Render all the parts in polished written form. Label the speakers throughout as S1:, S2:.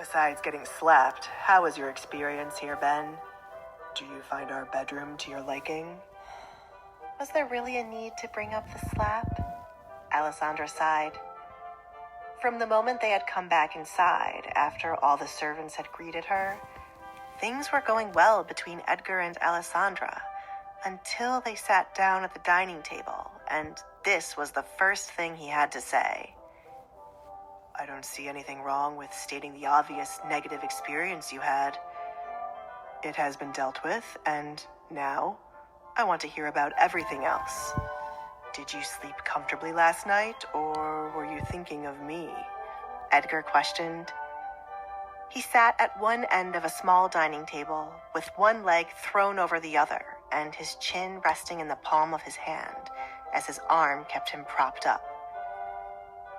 S1: Besides getting slapped, how was your experience here, Ben? Do you find our bedroom to your liking?
S2: Was there really a need to bring up the slap? Alessandra sighed. From the moment they had come back inside, after all the servants had greeted her, things were going well between Edgar and Alessandra, until they sat down at the dining table, and this was the first thing he had to say.
S1: I don't see anything wrong with stating the obvious negative experience you had. It has been dealt with, and now I want to hear about everything else. Did you sleep comfortably last night, or were you thinking of me?
S2: Edgar questioned. He sat at one end of a small dining table, with one leg thrown over the other, and his chin resting in the palm of his hand, as his arm kept him propped up.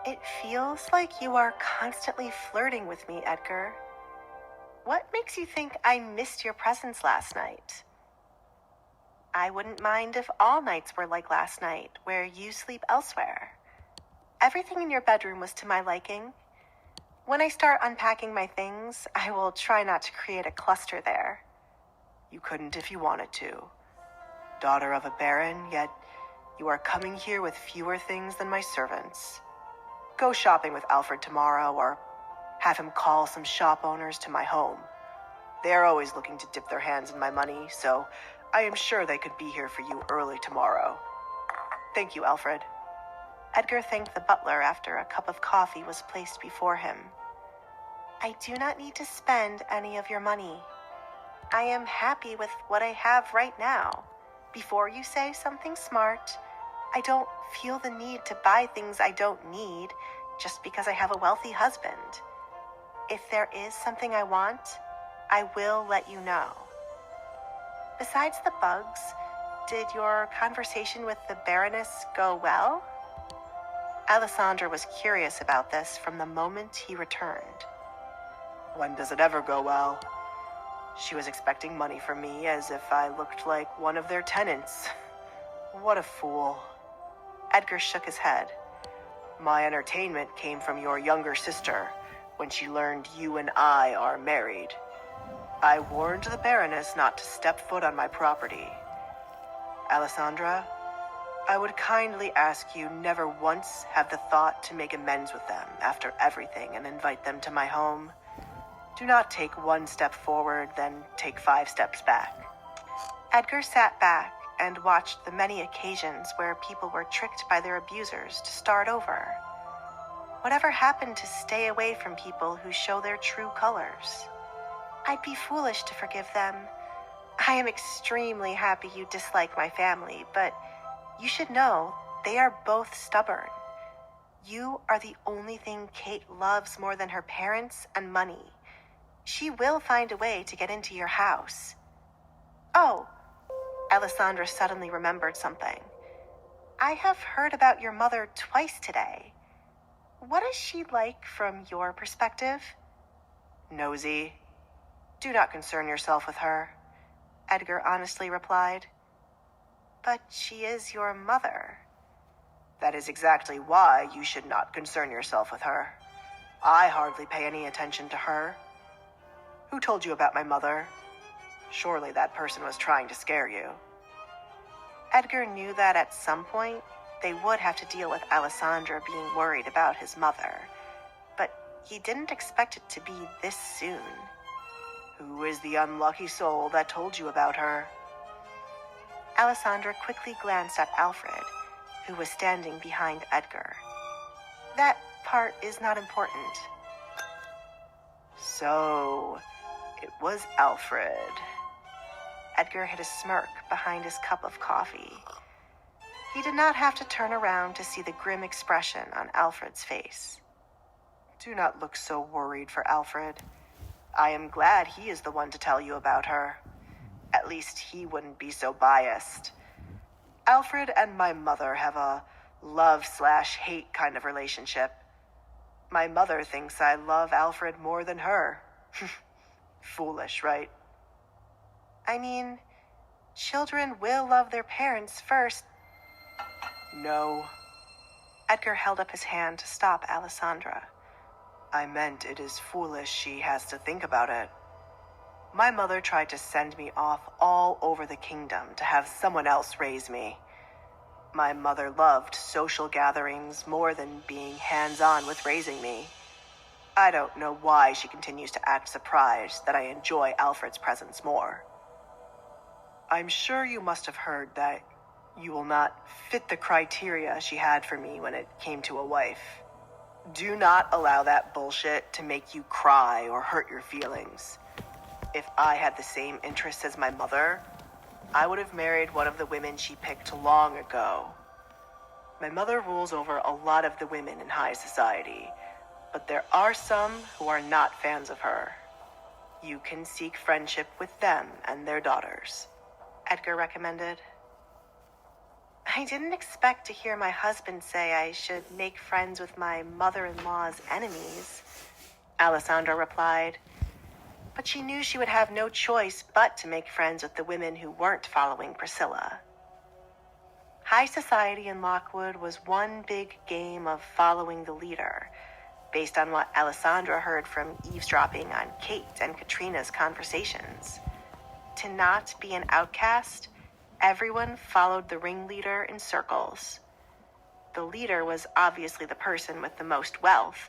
S2: It feels like you are constantly flirting with me, Edgar. What makes you think I missed your presence last night? I wouldn't mind if all nights were like last night, where you sleep elsewhere. Everything in your bedroom was to my liking. When I start unpacking my things, I will try not to create a cluster there.
S1: You couldn't if you wanted to. Daughter of a baron, yet you are coming here with fewer things than my servants. Go shopping with Alfred tomorrow, or have him call some shop owners to my home. They are always looking to dip their hands in my money, so I am sure they could be here for you early tomorrow. Thank you, Alfred.
S2: Edgar thanked the butler after a cup of coffee was placed before him. I do not need to spend any of your money. I am happy with what I have right now. Before you say something smart, I don't feel the need to buy things I don't need just because I have a wealthy husband. If there is something I want, I will let you know. Besides the bugs, did your conversation with the Baroness go well? Alessandra was curious about this from the moment he returned.
S1: When does it ever go well? She was expecting money from me as if I looked like one of their tenants. What a fool.
S2: Edgar shook his head.
S1: My entertainment came from your younger sister when she learned you and I are married. I warned the Baroness not to step foot on my property. Alessandra, I would kindly ask you never once have the thought to make amends with them after everything and invite them to my home. Do not take one step forward, then take 5 steps back.
S2: Edgar sat back and watched the many occasions where people were tricked by their abusers to start over. Whatever happened to stay away from people who show their true colors? I'd be foolish to forgive them. I am extremely happy you dislike my family, but you should know they are both stubborn. You are the only thing Kate loves more than her parents and money. She will find a way to get into your house. Oh, Alessandra suddenly remembered something. I have heard about your mother twice today. What is she like from your perspective?
S1: Nosy. Do not concern yourself with her, Edgar honestly replied.
S2: But she is your mother.
S1: That is exactly why you should not concern yourself with her. I hardly pay any attention to her. Who told you about my mother? Surely that person was trying to scare you.
S2: Edgar knew that at some point, they would have to deal with Alessandra being worried about his mother, but he didn't expect it to be this soon.
S1: Who is the unlucky soul that told you about her?
S2: Alessandra quickly glanced at Alfred, who was standing behind Edgar. That part is not important.
S1: So, it was Alfred.
S2: Edgar hid a smirk behind his cup of coffee. He did not have to turn around to see the grim expression on Alfred's face.
S1: Do not look so worried for Alfred. I am glad he is the one to tell you about her. At least he wouldn't be so biased. Alfred and my mother have a love/hate kind of relationship. My mother thinks I love Alfred more than her. Foolish, right?
S2: I mean, children will love their parents first.
S1: No.
S2: Edgar held up his hand to stop Alessandra.
S1: I meant it is foolish she has to think about it. My mother tried to send me off all over the kingdom to have someone else raise me. My mother loved social gatherings more than being hands-on with raising me. I don't know why she continues to act surprised that I enjoy Alfred's presence more. I'm sure you must have heard that you will not fit the criteria she had for me when it came to a wife. Do not allow that bullshit to make you cry or hurt your feelings. If I had the same interests as my mother, I would have married one of the women she picked long ago. My mother rules over a lot of the women in high society, but there are some who are not fans of her. You can seek friendship with them and their daughters,
S2: Edgar recommended. I didn't expect to hear my husband say I should make friends with my mother-in-law's enemies, Alessandra replied. But she knew she would have no choice but to make friends with the women who weren't following Priscilla. High society in Lockwood was one big game of following the leader, based on what Alessandra heard from eavesdropping on Kate and Katrina's conversations. To not be an outcast, everyone followed the ringleader in circles. The leader was obviously the person with the most wealth,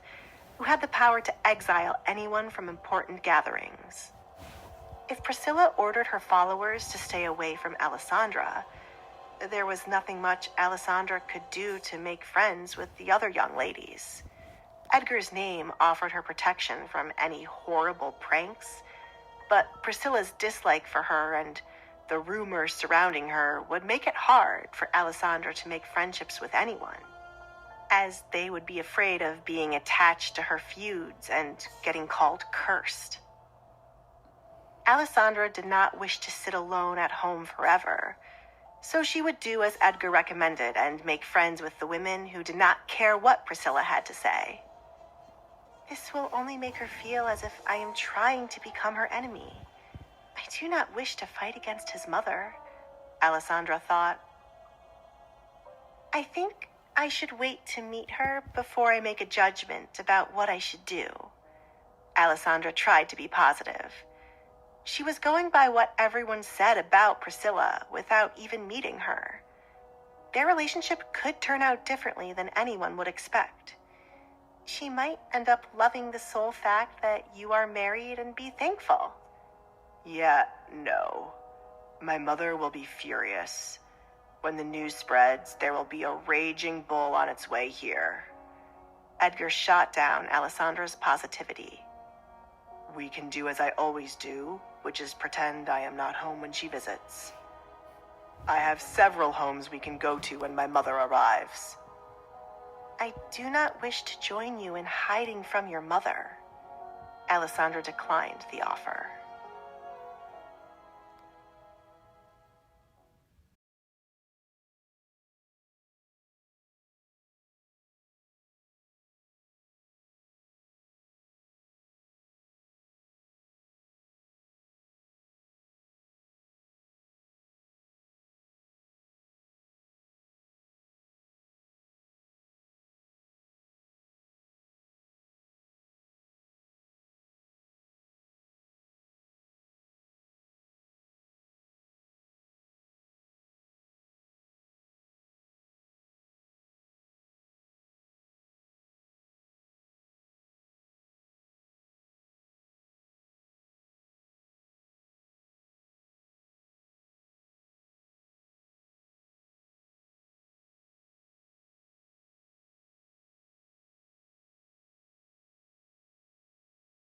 S2: who had the power to exile anyone from important gatherings. If Priscilla ordered her followers to stay away from Alessandra, there was nothing much Alessandra could do to make friends with the other young ladies. Edgar's name offered her protection from any horrible pranks, but Priscilla's dislike for her and the rumors surrounding her would make it hard for Alessandra to make friendships with anyone, as they would be afraid of being attached to her feuds and getting called cursed. Alessandra did not wish to sit alone at home forever, so she would do as Edgar recommended and make friends with the women who did not care what Priscilla had to say. This will only make her feel as if I am trying to become her enemy. I do not wish to fight against his mother, Alessandra thought. I think I should wait to meet her before I make a judgment about what I should do. Alessandra tried to be positive. She was going by what everyone said about Priscilla without even meeting her. Their relationship could turn out differently than anyone would expect. She might end up loving the sole fact that you are married and be thankful.
S1: Yeah, no. My mother will be furious. When the news spreads, there will be a raging bull on its way here.
S2: Edgar shot down Alessandra's positivity.
S1: We can do as I always do, which is pretend I am not home when she visits. I have several homes we can go to when my mother arrives.
S2: I do not wish to join you in hiding from your mother. Alessandra declined the offer.